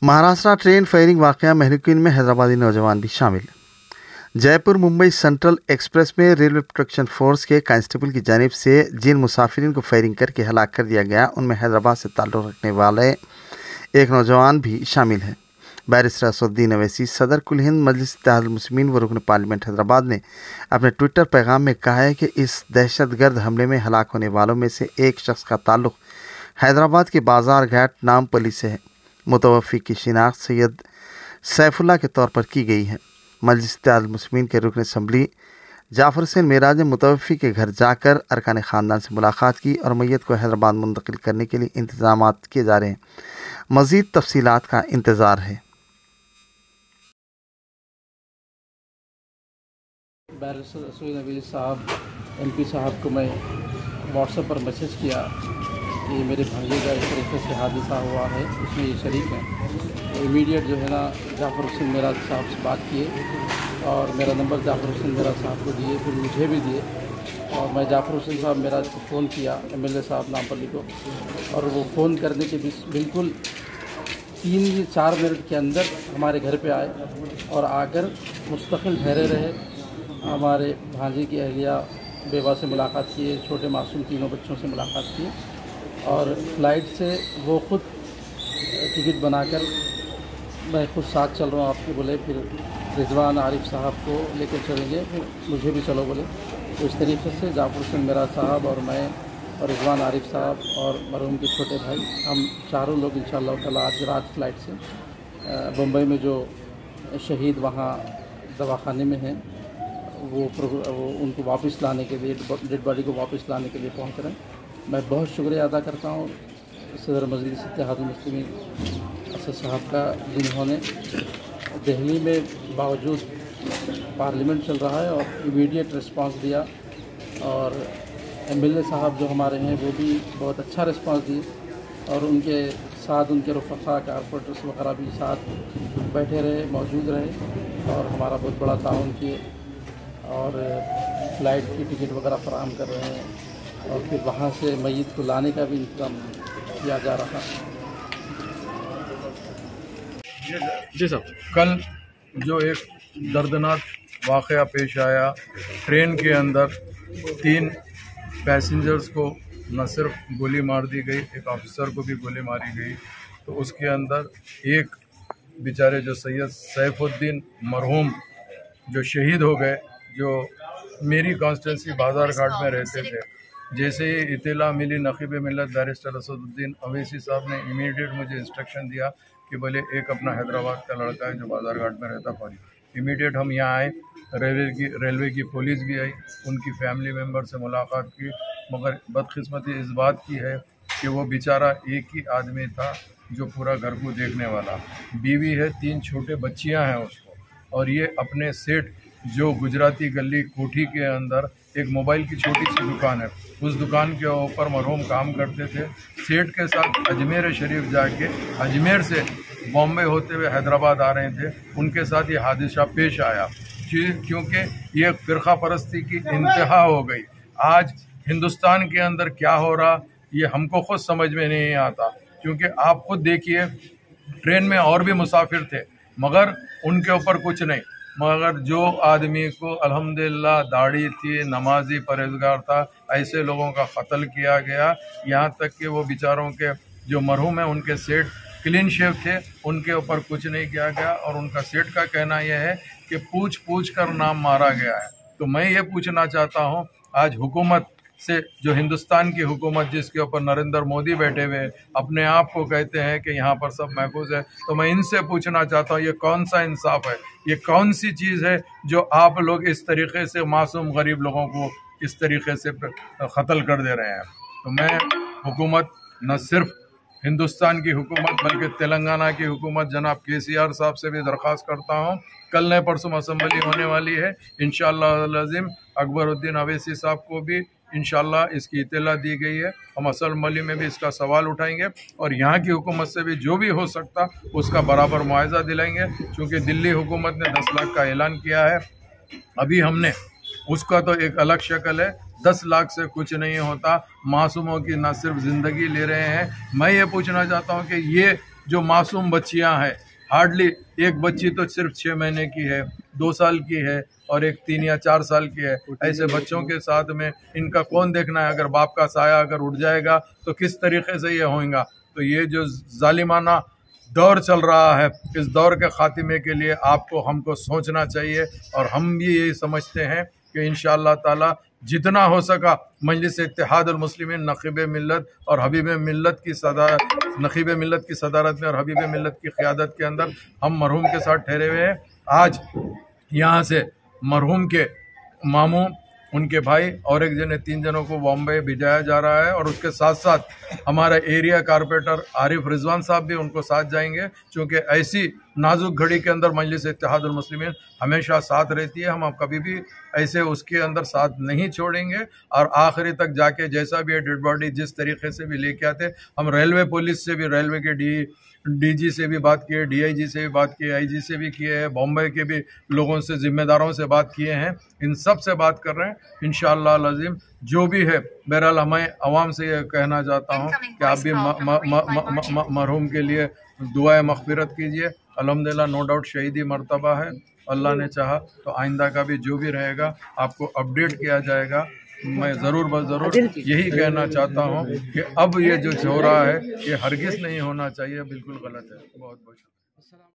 Maharashtra train firing वाकया मेहरुकिन में हैदराबादी नौजवान भी शामिल। जयपुर मुंबई सेंट्रल एक्सप्रेस में रेलवे प्रोटेक्शन फोर्स के कांस्टेबल की जानिब से जिन मुसाफिरीन को फायरिंग करके हलाक कर दिया गया उनमें हैदराबाद से ताल्लुक़ रखने वाले एक नौजवान भी शामिल है। बैरिस्टर असदुद्दीन अवैसी सदर कुल हिंद मजलिस इत्तेहादुल मुस्लिमीन व रुकन पार्लियामेंट हैदराबाद ने अपने ट्विटर पैगाम में कहा है कि इस दहशतगर्द हमले में हलाक होने वालों में से एक शख्स का ताल्लुक़ हैदराबाद के बाजार घाट नामपल्ली से है। मुतवफ़ी की शिनाख्त सैयद सैफुल्लाह के तौर पर की गई है। मजलिस इत्तेहादुल मुस्लिमीन के रुकन असम्बली जाफ़र हुसैन मेराज ने मुतवफ़ी के घर जाकर अरकान ख़ानदान से मुलाकात की और मैयत को हैदराबाद मुंतकिल करने के लिए इंतज़ाम किए जा रहे हैं। मज़ीद तफ़सीलात का इंतज़ार है। बैरिस्टर असदुद्दीन अवैसी साहब MP साहब को मैं व्हाट्सएप पर मैसेज किया कि मेरे भांजे का इस तरीके से हादसा हुआ है, उसमें ये शरीक हैं। तो इमीडिएट जो है ना जाफ़र हुसैन मेराज साहब से बात किए और मेरा नंबर जाफ़र हुसैन मेराज साहब को दिए, फिर मुझे भी दिए और मैं जाफ़र हुसैन साहब मेराज को फ़ोन किया, MLA साहब नामपल्ली को, और वो फ़ोन करने के बिल्कुल 3 या 4 मिनट के अंदर हमारे घर पे आए और आकर मुस्तकिल ठहरे रहे। हमारे भांजे की अहलिया बेवा से मुलाकात किए, छोटे मासूम 3 बच्चों से मुलाकात की और फ़्लाइट से वो ख़ुद टिकट बनाकर मैं खुद साथ चल रहा हूँ आपके बोले, फिर रिजवान आरिफ साहब को लेकर चलेंगे, फिर मुझे भी चलो बोले। तो इस तरीके से जाफ़र हुसैन मेराज साहब और मैं और रिजवान आरिफ साहब और मरहूम के छोटे भाई, हम चारों लोग इंशाअल्लाह ताला आज रात फ़्लाइट से बम्बई में जो शहीद वहाँ दवाखाने में हैं वो उनको वापस लाने के लिए, डेड बॉडी को वापस लाने के लिए पहुँच रहे हैं। मैं बहुत शुक्रिया अदा करता हूँ सदर मजलिस इत्तेहादुल मुस्लिमीन असद साहब का, जिन्होंने दिल्ली में बावजूद पार्लियामेंट चल रहा है और इमीडिएट रिस्पांस दिया, और MLA साहब जो हमारे हैं वो भी बहुत अच्छा रिस्पांस दिए और उनके साथ उनके रफ़क़ा कारपोरेटर्स वगैरह भी साथ बैठे रहे, मौजूद रहे और हमारा बहुत बड़ा ताउन किए और फ़्लाइट की टिकट वगैरह फराहम कर रहे हैं और फिर वहाँ से मय्यत को लाने का भी इंतज़ाम किया जा रहा है। जी साहब, कल जो एक दर्दनाक वाक़या पेश आया, ट्रेन के अंदर 3 पैसेंजर्स को न सिर्फ गोली मार दी गई, एक ऑफिसर को भी गोली मारी गई। तो उसके अंदर एक बेचारे जो सैयद सैफुद्दीन मरहूम जो शहीद हो गए, जो मेरी कॉन्स्टिट्यूंसी बाजार घाट में रहते थे, जैसे ही इत्तला मिली नक़ीब मिल्लत बैरिस्टर असदुद्दीन अवैसी साहब ने इमीडिएट मुझे इंस्ट्रक्शन दिया कि बोले एक अपना हैदराबाद का लड़का है जो बाजार घाट में रहता फौजी। इमीडिएट हम यहाँ आए, रेलवे की पुलिस भी आई, उनकी फैमिली मेम्बर से मुलाकात की, मगर बदकिस्मती इस बात की है कि वो बेचारा एक ही आदमी था जो पूरा घर को देखने वाला, बीवी है, 3 छोटे बच्चियाँ हैं उसको, और ये अपने सेठ जो गुजराती गली कोठी के अंदर एक मोबाइल की छोटी सी दुकान है, उस दुकान के ऊपर मरहूम काम करते थे। सेठ के साथ अजमेर शरीफ जाके अजमेर से बॉम्बे होते हुए हैदराबाद आ रहे थे, उनके साथ ये हादसा पेश आया क्योंकि ये फ़िरका परस्ती की इंतहा हो गई। आज हिंदुस्तान के अंदर क्या हो रहा ये हमको खुद समझ में नहीं आता, क्योंकि आप खुद देखिए ट्रेन में और भी मुसाफिर थे मगर उनके ऊपर कुछ नहीं, मगर जो आदमी को अल्हम्दुलिल्लाह दाढ़ी थी, नमाजी परहेजगार था, ऐसे लोगों का कत्ल किया गया। यहाँ तक कि वो बेचारों के जो मरहूम हैं उनके सेठ क्लीन शेव थे, उनके ऊपर कुछ नहीं किया गया और उनका सेठ का कहना यह है कि पूछ पूछ कर नाम मारा गया है। तो मैं ये पूछना चाहता हूँ, आज हुकूमत से, जो हिंदुस्तान की हुकूमत जिसके ऊपर नरेंद्र मोदी बैठे हुए अपने आप को कहते हैं कि यहाँ पर सब महफूज है, तो मैं इनसे पूछना चाहता हूँ ये कौन सा इंसाफ है, ये कौन सी चीज़ है जो आप लोग इस तरीके से मासूम गरीब लोगों को इस तरीके से कत्ल कर दे रहे हैं। तो मैं हुकूमत, न सिर्फ हिंदुस्तान की हुकूमत बल्कि तेलंगाना की हुकूमत जनाब KCR साहब से भी दरख्वास्त करता हूँ, कल न परसों असम्बली होने वाली है, इंशाअल्लाह अज़ीम अकबरुद्दीन अवैसी साहब को भी इंशाअल्लाह इसकी इत्तला दी गई है। हम असम्बली में भी इसका सवाल उठाएंगे और यहाँ की हुकूमत से भी जो भी हो सकता उसका बराबर मुआवजा दिलाएंगे, क्योंकि दिल्ली हुकूमत ने 10 लाख का ऐलान किया है, अभी हमने उसका तो एक अलग शक्ल है, 10 लाख से कुछ नहीं होता, मासूमों की ना सिर्फ ज़िंदगी ले रहे हैं। मैं ये पूछना चाहता हूँ कि ये जो मासूम बच्चियां हैं, हार्डली एक बच्ची तो सिर्फ 6 महीने की है, 2 साल की है और एक 3 या 4 साल की है। ऐसे बच्चों के साथ में इनका कौन देखना है? अगर बाप का साया अगर उठ जाएगा तो किस तरीके से ये होगा? तो ये जो जालिमाना दौर चल रहा है, इस दौर के खात्मे के लिए आपको हमको सोचना चाहिए। और हम भी ये समझते हैं कि इंशाअल्लाह ताला जितना हो सका मजलिस इत्तेहादुल मुस्लिमीन नक़ीब मिल्लत और हबीब मिल्लत की नक़ीब मिल्लत की सदारत में और हबीब मिल्लत की क़यादत के अंदर हम मरहूम के साथ ठहरे हुए हैं। आज यहाँ से मरहूम के मामू, उनके भाई और एक जने 3 जनों को बॉम्बे भिजाया जा रहा है और उसके साथ साथ हमारा एरिया कारपोरेटर आरिफ रिजवान साहब भी उनको साथ जाएंगे, क्योंकि ऐसी नाजुक घड़ी के अंदर मजलिस इत्तेहादुल मुस्लिमीन हमेशा साथ रहती है। हम कभी भी ऐसे उसके अंदर साथ नहीं छोड़ेंगे और आखिरी तक जाके जैसा भी है डेड बॉडी जिस तरीके से भी लेके आते, हम रेलवे पुलिस से भी, रेलवे के डीजी से भी बात किए, डीआईजी से भी बात किए, आईजी से भी किए हैं, बॉम्बे के भी लोगों से, जिम्मेदारों से बात किए हैं, इन सब से बात कर रहे हैं। इंशाअल्लाह अज़ीम जो भी है, बहरहाल मैं अवाम से ये कहना चाहता हूँ कि आप भी मरहूम के लिए दुआए मग़फ़िरत कीजिए। अल्हम्दुलिल्लाह नो डाउट शहीदी मर्तबा है, अल्लाह ने चाहा तो आइंदा का भी जो भी रहेगा आपको अपडेट किया जाएगा। मैं ज़रूर यही कहना चाहता हूँ कि अब ये जो हो रहा है ये हरगिज़ नहीं होना चाहिए, बिल्कुल गलत है। बहुत बहुत शुक्रिया।